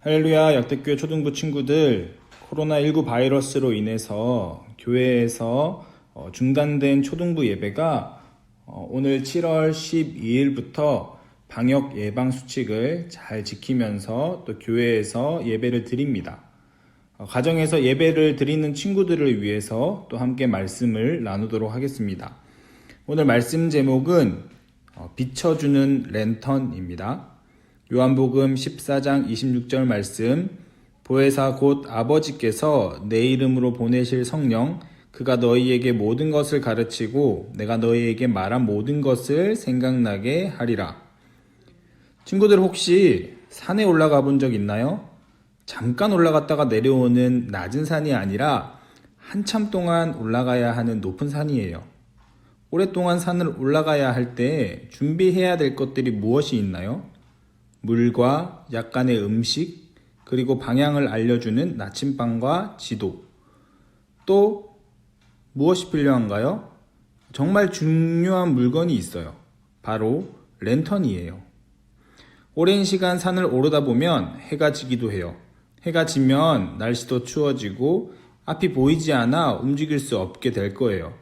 할렐루야, 역대교회 초등부 친구들, 코로나19 바이러스로 인해서 교회에서 중단된 초등부 예배가 오늘 7월 12일부터 방역 예방 수칙을 잘 지키면서 또 교회에서 예배를 드립니다. 가정에서 예배를 드리는 친구들을 위해서 또 함께 말씀을 나누도록 하겠습니다. 오늘 말씀 제목은 비춰주는 랜턴입니다. 요한복음 14장 26절 말씀, 보혜사 곧 아버지께서 내 이름으로 보내실 성령, 그가 너희에게 모든 것을 가르치고 내가 너희에게 말한 모든 것을 생각나게 하리라. 친구들 혹시 산에 올라가 본 적 있나요? 잠깐 올라갔다가 내려오는 낮은 산이 아니라 한참 동안 올라가야 하는 높은 산이에요. 오랫동안 산을 올라가야 할 때 준비해야 될 것들이 무엇이 있나요? 물과 약간의 음식, 그리고 방향을 알려주는 나침반과 지도. 또 무엇이 필요한가요? 정말 중요한 물건이 있어요. 바로 랜턴이에요. 오랜 시간 산을 오르다 보면 해가 지기도 해요. 해가 지면 날씨도 추워지고 앞이 보이지 않아 움직일 수 없게 될 거예요.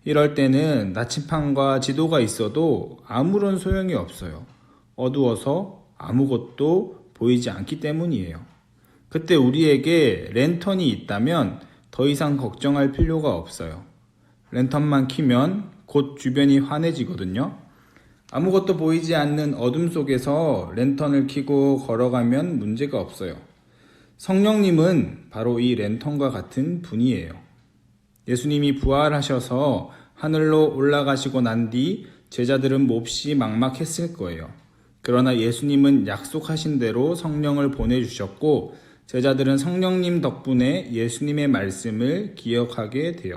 이럴 때는 나침반과 지도가 있어도 아무런 소용이 없어요. 어두워서 아무것도 보이지 않기 때문이에요. 그때 우리에게 랜턴이 있다면 더 이상 걱정할 필요가 없어요. 랜턴만 켜면 곧 주변이 환해지거든요. 아무것도 보이지 않는 어둠 속에서 랜턴을 켜고 걸어가면 문제가 없어요. 성령님은 바로 이 랜턴과 같은 분이에요. 예수님이 부활하셔서 하늘로 올라가시고 난 뒤 제자들은 몹시 막막했을 거예요. 그러나 예수님은 약속하신 대로 성령을 보내주셨고 제자들은 성령님 덕분에 예수님의 말씀을 기억하게 돼요.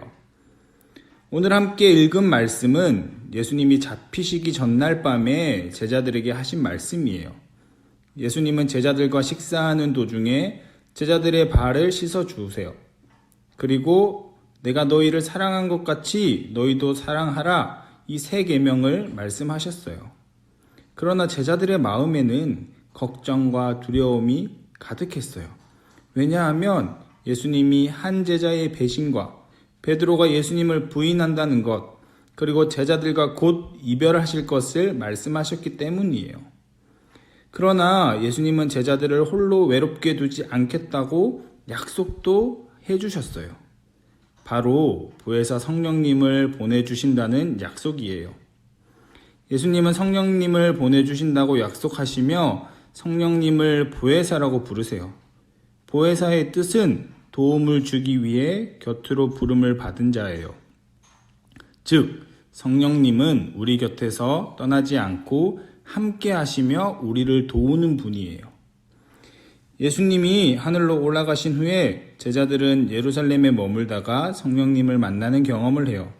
오늘 함께 읽은 말씀은 예수님이 잡히시기 전날 밤에 제자들에게 하신 말씀이에요. 예수님은 제자들과 식사하는 도중에 제자들의 발을 씻어주세요. 그리고 내가 너희를 사랑한 것 같이 너희도 사랑하라, 이 세 계명을 말씀하셨어요. 그러나 제자들의 마음에는 걱정과 두려움이 가득했어요. 왜냐하면 예수님이 한 제자의 배신과 베드로가 예수님을 부인한다는 것, 그리고 제자들과 곧 이별하실 것을 말씀하셨기 때문이에요. 그러나 예수님은 제자들을 홀로 외롭게 두지 않겠다고 약속도 해주셨어요. 바로 보혜사 성령님을 보내주신다는 약속이에요. 예수님은 성령님을 보내주신다고 약속하시며 성령님을 보혜사라고 부르세요. 보혜사의 뜻은 도움을 주기 위해 곁으로 부름을 받은 자예요. 즉, 성령님은 우리 곁에서 떠나지 않고 함께 하시며 우리를 도우는 분이에요. 예수님이 하늘로 올라가신 후에 제자들은 예루살렘에 머물다가 성령님을 만나는 경험을 해요.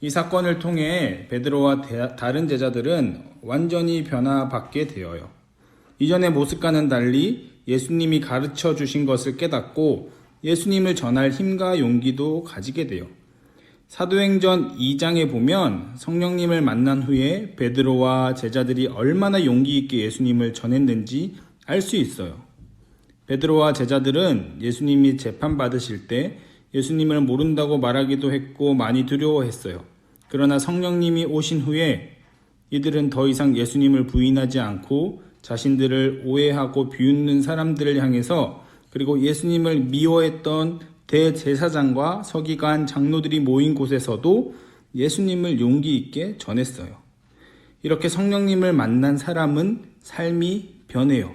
이 사건을 통해 베드로와 다른 제자들은 완전히 변화받게 되어요. 이전의 모습과는 달리 예수님이 가르쳐 주신 것을 깨닫고 예수님을 전할 힘과 용기도 가지게 돼요. 사도행전 2장에 보면 성령님을 만난 후에 베드로와 제자들이 얼마나 용기 있게 예수님을 전했는지 알 수 있어요. 베드로와 제자들은 예수님이 재판받으실 때 예수님을 모른다고 말하기도 했고 많이 두려워했어요. 그러나 성령님이 오신 후에 이들은 더 이상 예수님을 부인하지 않고 자신들을 오해하고 비웃는 사람들을 향해서, 그리고 예수님을 미워했던 대제사장과 서기관 장로들이 모인 곳에서도 예수님을 용기 있게 전했어요. 이렇게 성령님을 만난 사람은 삶이 변해요.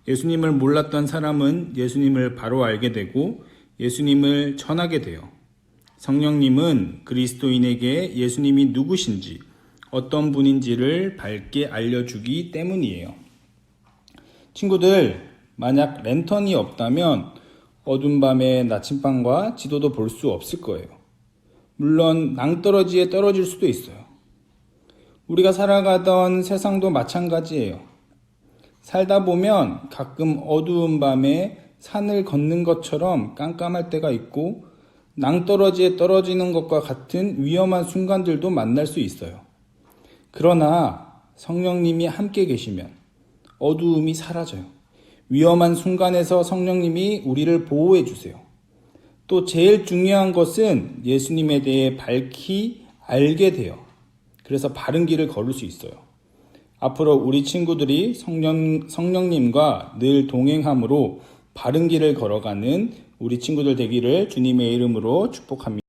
예수님을 몰랐던 사람은 예수님을 바로 알게 되고 예수님을 전하게 돼요. 성령님은 그리스도인에게 예수님이 누구신지, 어떤 분인지를 밝게 알려주기 때문이에요. 친구들, 만약 랜턴이 없다면 어두운 밤에 나침반과 지도도 볼 수 없을 거예요. 물론 낭떠러지에 떨어질 수도 있어요. 우리가 살아가던 세상도 마찬가지예요. 살다 보면 가끔 어두운 밤에 산을 걷는 것처럼 깜깜할 때가 있고 낭떠러지에 떨어지는 것과 같은 위험한 순간들도 만날 수 있어요. 그러나 성령님이 함께 계시면 어두움이 사라져요. 위험한 순간에서 성령님이 우리를 보호해 주세요. 또 제일 중요한 것은 예수님에 대해 밝히 알게 돼요. 그래서 바른 길을 걸을 수 있어요. 앞으로 우리 친구들이 성령님과 늘 동행함으로 바른 길을 걸어가는 우리 친구들 되기를 주님의 이름으로 축복합니다.